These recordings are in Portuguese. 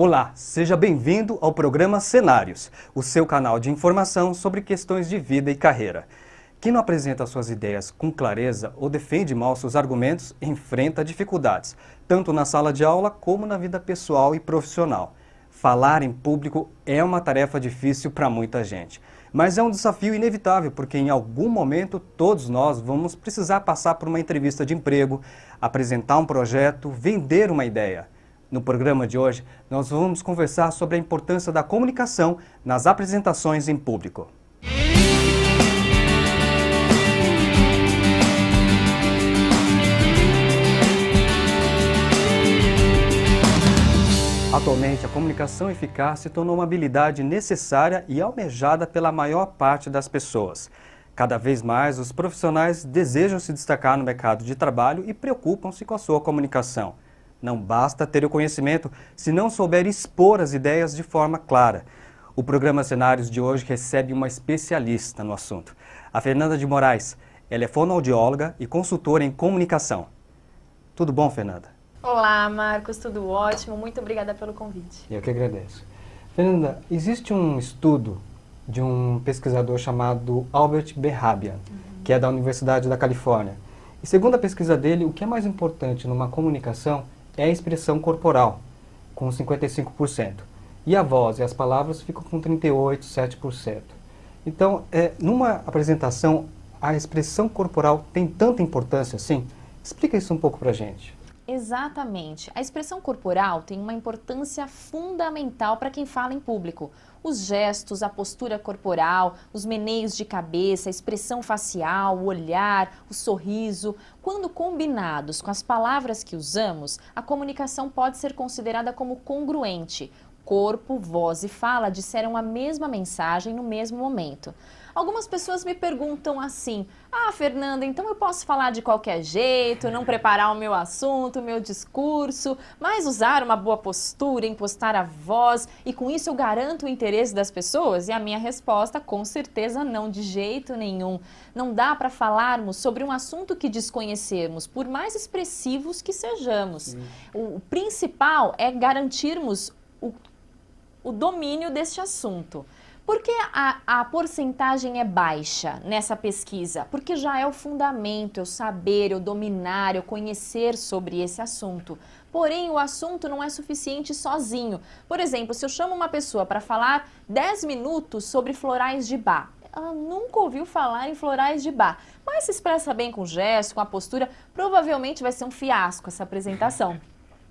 Olá, seja bem-vindo ao programa Cenários, o seu canal de informação sobre questões de vida e carreira. Quem não apresenta suas ideias com clareza ou defende mal seus argumentos enfrenta dificuldades, tanto na sala de aula como na vida pessoal e profissional. Falar em público é uma tarefa difícil para muita gente, mas é um desafio inevitável porque em algum momento todos nós vamos precisar passar por uma entrevista de emprego, apresentar um projeto, vender uma ideia. No programa de hoje, nós vamos conversar sobre a importância da comunicação nas apresentações em público. Atualmente, a comunicação eficaz se tornou uma habilidade necessária e almejada pela maior parte das pessoas. Cada vez mais, os profissionais desejam se destacar no mercado de trabalho e preocupam-se com a sua comunicação. Não basta ter o conhecimento se não souber expor as ideias de forma clara. O programa Cenários de hoje recebe uma especialista no assunto, a Fernanda de Moraes. Ela é fonoaudióloga e consultora em comunicação. Tudo bom, Fernanda? Olá, Marcos, tudo ótimo. Muito obrigada pelo convite. Eu que agradeço. Fernanda, existe um estudo de um pesquisador chamado Albert Berrabian, que é da Universidade da Califórnia. E segundo a pesquisa dele, o que é mais importante numa comunicação é a expressão corporal, com 55%. E a voz e as palavras ficam com 38%, 7%. Então, numa apresentação, a expressão corporal tem tanta importância assim? Explica isso um pouco pra gente. Exatamente. A expressão corporal tem uma importância fundamental para quem fala em público. Os gestos, a postura corporal, os meneios de cabeça, a expressão facial, o olhar, o sorriso, quando combinados com as palavras que usamos, a comunicação pode ser considerada como congruente. Corpo, voz e fala disseram a mesma mensagem no mesmo momento. Algumas pessoas me perguntam assim: ah, Fernanda, então eu posso falar de qualquer jeito, não preparar o meu assunto, o meu discurso, mas usar uma boa postura, impostar a voz e com isso eu garanto o interesse das pessoas? E a minha resposta, com certeza não, de jeito nenhum. Não dá para falarmos sobre um assunto que desconhecemos, por mais expressivos que sejamos. O principal é garantirmos o domínio deste assunto. Por que a porcentagem é baixa nessa pesquisa? Porque já é o fundamento, eu saber, eu dominar, eu conhecer sobre esse assunto. Porém, o assunto não é suficiente sozinho. Por exemplo, se eu chamo uma pessoa para falar 10 minutos sobre florais de Bach, ela nunca ouviu falar em florais de Bach, mas se expressa bem com o gesto, com a postura, provavelmente vai ser um fiasco essa apresentação,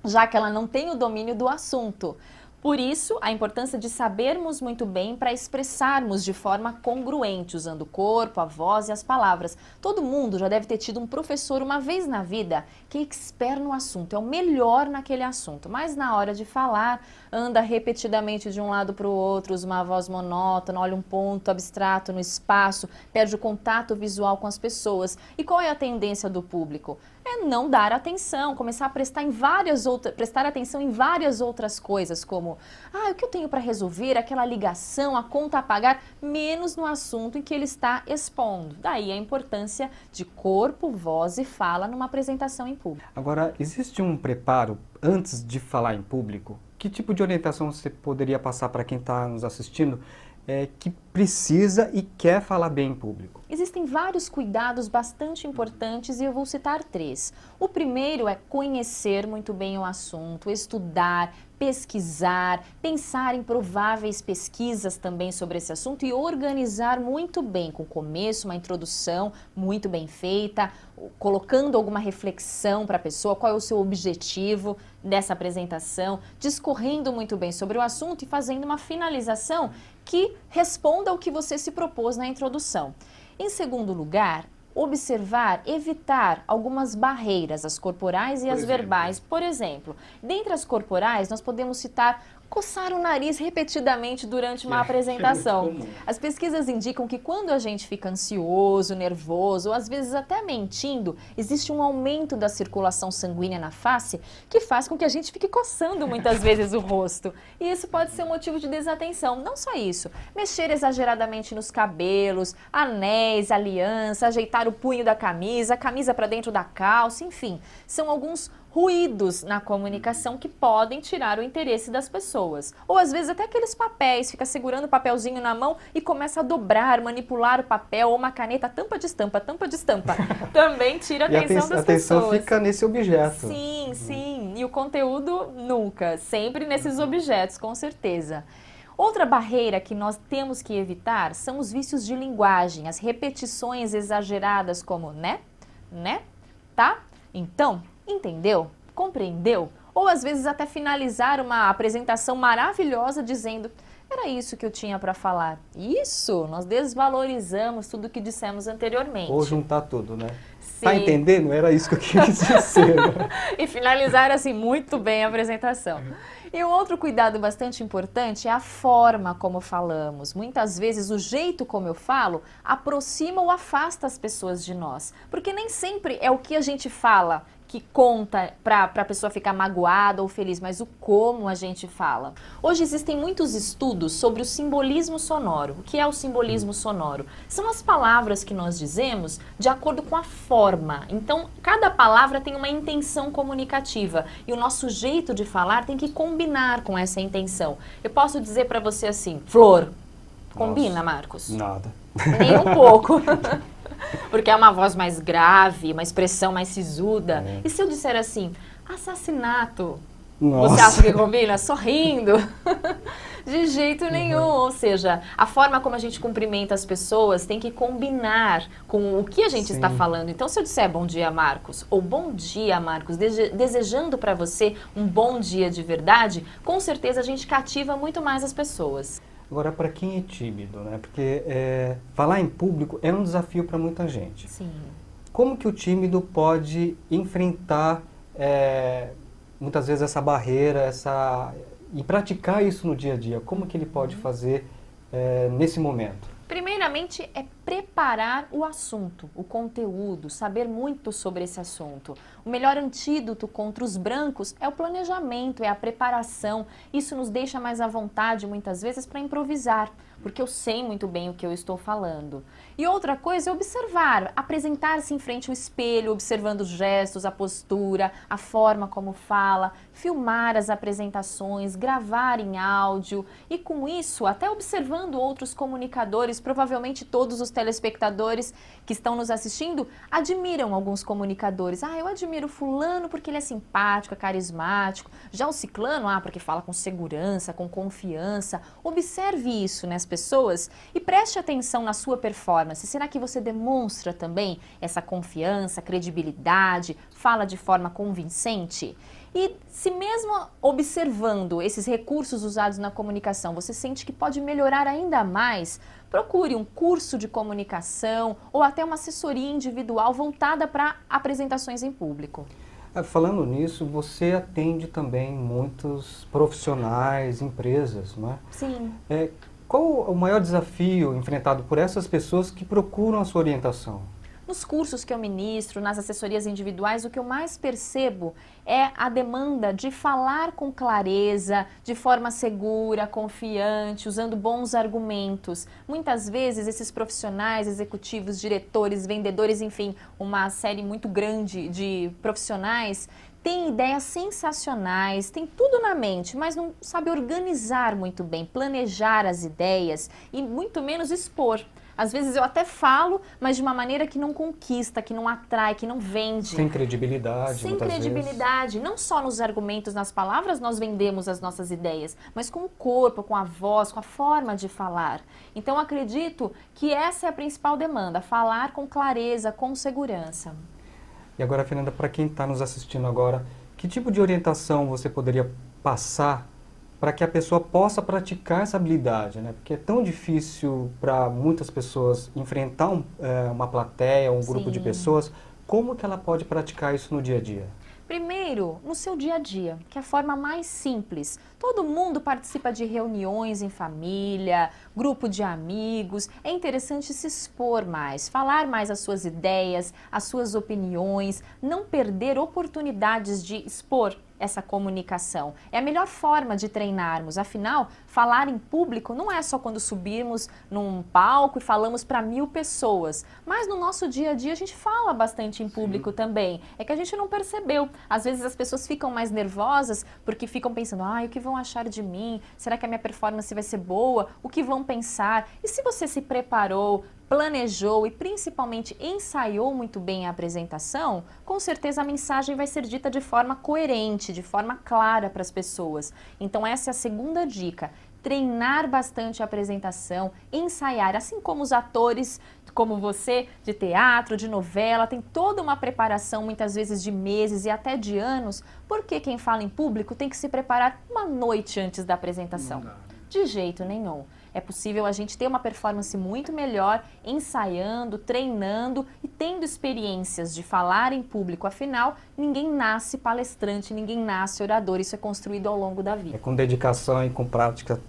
já que ela não tem o domínio do assunto. Por isso, a importância de sabermos muito bem para expressarmos de forma congruente, usando o corpo, a voz e as palavras. Todo mundo já deve ter tido um professor uma vez na vida que é expert no assunto, é o melhor naquele assunto, mas na hora de falar, anda repetidamente de um lado para o outro, usa uma voz monótona, olha um ponto abstrato no espaço, perde o contato visual com as pessoas. E qual é a tendência do público? É não dar atenção, começar a prestar atenção em várias outras coisas, como o que eu tenho para resolver, aquela ligação, a conta a pagar, menos no assunto em que ele está expondo. Daí a importância de corpo, voz e fala numa apresentação em público. Agora, existe um preparo antes de falar em público? Que tipo de orientação você poderia passar para quem está nos assistindo que precisa e quer falar bem em público? Existem vários cuidados bastante importantes e eu vou citar 3. O primeiro é conhecer muito bem o assunto, estudar, pesquisar, pensar em prováveis pesquisas também sobre esse assunto e organizar muito bem, com começo, uma introdução muito bem feita, colocando alguma reflexão para a pessoa, qual é o seu objetivo dessa apresentação, discorrendo muito bem sobre o assunto e fazendo uma finalização que responda ao que você se propôs na introdução. Em segundo lugar, observar, evitar algumas barreiras, as corporais e as verbais. Por exemplo, dentre as corporais, nós podemos citar coçar o nariz repetidamente durante uma apresentação. As pesquisas indicam que quando a gente fica ansioso, nervoso, ou às vezes até mentindo, existe um aumento da circulação sanguínea na face que faz com que a gente fique coçando muitas vezes o rosto. E isso pode ser um motivo de desatenção. Não só isso, mexer exageradamente nos cabelos, anéis, aliança, ajeitar o punho da camisa, a camisa para dentro da calça, enfim, são alguns ruídos na comunicação que podem tirar o interesse das pessoas. Ou às vezes até aqueles papéis, fica segurando o papelzinho na mão e começa a dobrar, manipular o papel, ou uma caneta, tampa de estampa, também tira a atenção das pessoas. A atenção fica nesse objeto. Sim, sim. E o conteúdo nunca, sempre nesses objetos, com certeza. Outra barreira que nós temos que evitar são os vícios de linguagem, as repetições exageradas como né, tá, então, entendeu, compreendeu? Ou às vezes até finalizar uma apresentação maravilhosa dizendo: era isso que eu tinha para falar. Isso, nós desvalorizamos tudo que dissemos anteriormente. Ou juntar tudo, né? Sim. Tá entendendo? Era isso que eu quis dizer. E finalizar assim muito bem a apresentação. E um outro cuidado bastante importante é a forma como falamos. Muitas vezes o jeito como eu falo aproxima ou afasta as pessoas de nós. Porque nem sempre é o que a gente fala que conta para a pessoa ficar magoada ou feliz, mas o como a gente fala. Hoje existem muitos estudos sobre o simbolismo sonoro. O que é o simbolismo sonoro? São as palavras que nós dizemos de acordo com a forma. Então, cada palavra tem uma intenção comunicativa e o nosso jeito de falar tem que combinar com essa intenção. Eu posso dizer para você assim: flor. Combina, Nossa, Marcos? nada. Nem um pouco. Porque é uma voz mais grave, uma expressão mais sisuda. É. E se eu disser assim, assassinato? Nossa. Você acha que combina? Sorrindo? De jeito nenhum. Ou seja, a forma como a gente cumprimenta as pessoas tem que combinar com o que a gente está falando. Então, se eu disser bom dia, Marcos, ou bom dia, Marcos, desejando para você um bom dia de verdade, com certeza a gente cativa muito mais as pessoas. Agora, para quem é tímido, né? Porque falar em público é um desafio para muita gente. Sim. Como que o tímido pode enfrentar muitas vezes essa barreira, e praticar isso no dia a dia? Como que ele pode fazer nesse momento? Primeiramente, é preparar o assunto, o conteúdo, saber muito sobre esse assunto. O melhor antídoto contra os brancos é o planejamento, é a preparação. Isso nos deixa mais à vontade, muitas vezes, para improvisar, porque eu sei muito bem o que eu estou falando. E outra coisa é observar, apresentar-se em frente ao espelho, observando os gestos, a postura, a forma como fala, filmar as apresentações, gravar em áudio e, com isso, até observando outros comunicadores, provavelmente todos os telespectadores que estão nos assistindo admiram alguns comunicadores. Ah, eu admiro fulano porque ele é simpático, é carismático. Já o ciclano, porque fala com segurança, com confiança. Observe isso nas pessoas e preste atenção na sua performance. Será que você demonstra também essa confiança, credibilidade, fala de forma convincente? E se mesmo observando esses recursos usados na comunicação, você sente que pode melhorar ainda mais, procure um curso de comunicação ou até uma assessoria individual voltada para apresentações em público. Falando nisso, você atende também muitos profissionais, empresas, não é? Sim. Qual o maior desafio enfrentado por essas pessoas que procuram a sua orientação? Nos cursos que eu ministro, nas assessorias individuais, o que eu mais percebo é a demanda de falar com clareza, de forma segura, confiante, usando bons argumentos. Muitas vezes esses profissionais, executivos, diretores, vendedores, enfim, uma série muito grande de profissionais, tem ideias sensacionais, tem tudo na mente, mas não sabe organizar muito bem, planejar as ideias e muito menos expor. Às vezes eu até falo, mas de uma maneira que não conquista, que não atrai, que não vende. Sem credibilidade, Sem muitas credibilidade. vezes. Não só nos argumentos, nas palavras nós vendemos as nossas ideias, mas com o corpo, com a voz, com a forma de falar. Então acredito que essa é a principal demanda, falar com clareza, com segurança. E agora, Fernanda, para quem está nos assistindo agora, que tipo de orientação você poderia passar para que a pessoa possa praticar essa habilidade, né? Porque é tão difícil para muitas pessoas enfrentar uma plateia, um grupo de pessoas. Como que ela pode praticar isso no dia a dia? Primeiro, no seu dia a dia, que é a forma mais simples. Todo mundo participa de reuniões em família, grupo de amigos. É interessante se expor mais, falar mais as suas ideias, as suas opiniões, não perder oportunidades de expor essa comunicação. É a melhor forma de treinarmos. Afinal, falar em público não é só quando subirmos num palco e falamos para 1000 pessoas, mas no nosso dia a dia a gente fala bastante em público também. É que a gente não percebeu. Às vezes as pessoas ficam mais nervosas porque ficam pensando, o que vão achar de mim? Será que a minha performance vai ser boa? O que vão pensar? E se você se preparou, planejou e principalmente ensaiou muito bem a apresentação, com certeza a mensagem vai ser dita de forma coerente, de forma clara para as pessoas. Então essa é a segunda dica. Treinar bastante a apresentação, ensaiar, assim como os atores, como você, de teatro, de novela, tem toda uma preparação, muitas vezes de meses e até de anos, porque quem fala em público tem que se preparar uma noite antes da apresentação. De jeito nenhum. É possível a gente ter uma performance muito melhor ensaiando, treinando e tendo experiências de falar em público. Afinal, ninguém nasce palestrante, ninguém nasce orador. Isso é construído ao longo da vida. É com dedicação e com prática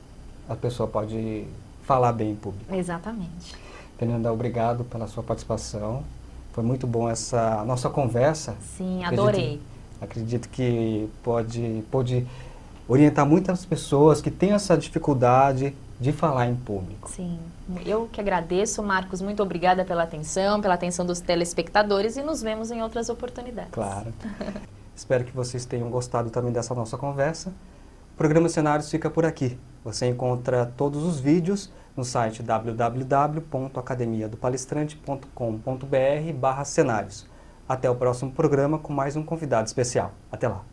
a pessoa pode falar bem em público. Exatamente. Fernanda, obrigado pela sua participação. Foi muito bom essa nossa conversa. Sim, adorei. Acredito que pode orientar muitas pessoas que têm essa dificuldade de falar em público. Sim, eu que agradeço, Marcos, muito obrigada pela atenção dos telespectadores e nos vemos em outras oportunidades. Claro. Espero que vocês tenham gostado também dessa nossa conversa. O programa Cenários fica por aqui. Você encontra todos os vídeos no site www.academiadopalestrante.com.br/cenários. Até o próximo programa com mais um convidado especial. Até lá!